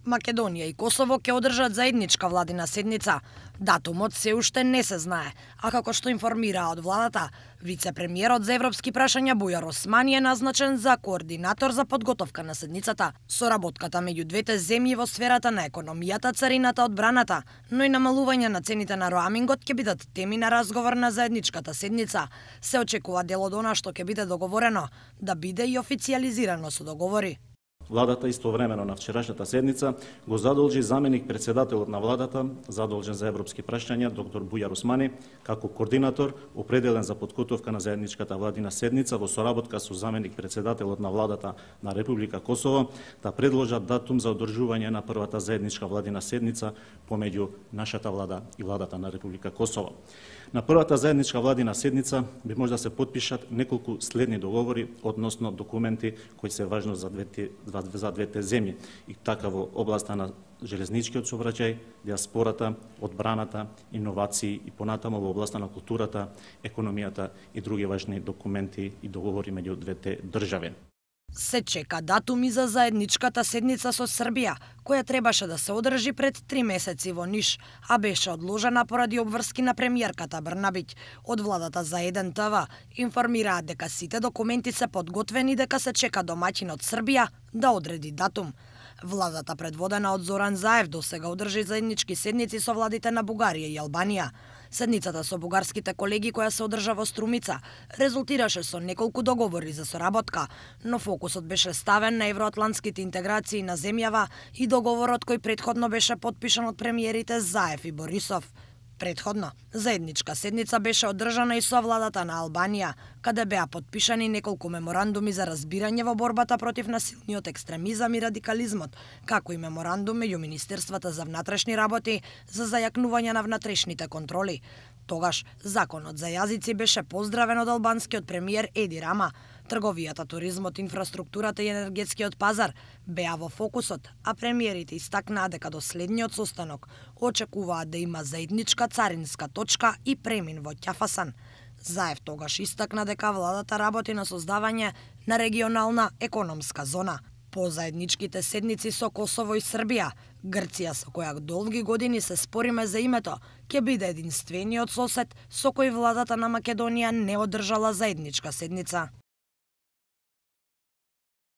Македонија и Косово ќе одржат заедничка владина седница. Датумот се уште не се знае, а како што информираа од владата, вице-премиерот за европски прашања Бујар Османи е назначен за координатор за подготовка на седницата. Соработката меѓу двете земји во сферата на економијата, царината, одбраната, но и намалување на цените на роамингот ќе бидат теми на разговор на заедничката седница. Се очекува дел од она што ќе биде договорено да биде и официјализирано со договори. Владата истовремено на вчерашната седница го задолжи заменик председателот на владата, задолжен за европски прашања, доктор Бујар Османи, како координатор, определен за подготовка на заедничката владина седница во соработка со заменик председателот на владата на Република Косово, да предложат датум за одржување на првата заедничка владина седница помеѓу нашата влада и владата на Република Косово. На првата заедничка владина седница би може да се потпишат неколку следни договори односно документи кои се важни за двете земји, и така во областа на железничкиот сообраќај, диаспората, одбраната, иновации и понатаму во областа на културата, економијата и други важни документи и договори меѓу двете држави. Се чека датуми за заедничката седница со Србија, која требаше да се одржи пред 3 месеци во Ниш, а беше одложена поради обврски на премиерката Брнабиќ. Од владата за 1 ТВ информираат дека сите документи се подготвени, дека се чека домаќинот Србија да одреди датум. Владата предводена од Зоран Заев досега одржи заеднички седници со владите на Бугарија и Албанија. Седницата со бугарските колеги, која се одржа во Струмица, резултираше со неколку договори за соработка, но фокусот беше ставен на евроатлантските интеграции на земјава и договорот кој претходно беше подпишан од премиерите Заев и Борисов. Претходно, заедничка седница беше одржана и со владата на Албанија, каде беа подпишани неколку меморандуми за разбирање во борбата против насилниот екстремизам и радикализмот, како и меморандум меѓу Министерствата за внатрешни работи за зајакнување на внатрешните контроли. Тогаш, законот за јазици беше поздравен од албанскиот премиер Еди Рама. Трговијата, туризмот, инфраструктурата и енергетскиот пазар беа во фокусот, а премиерите истакнаа дека до следниот состанок очекуваат да има заедничка царинска точка и премин во Ќафасан. Заев тогаш истакна дека владата работи на создавање на регионална економска зона. По заедничките седници со Косово и Србија, Грција, со која долги години се спориме за името, ќе биде единствениот сосед со кој владата на Македонија не одржала заедничка седница.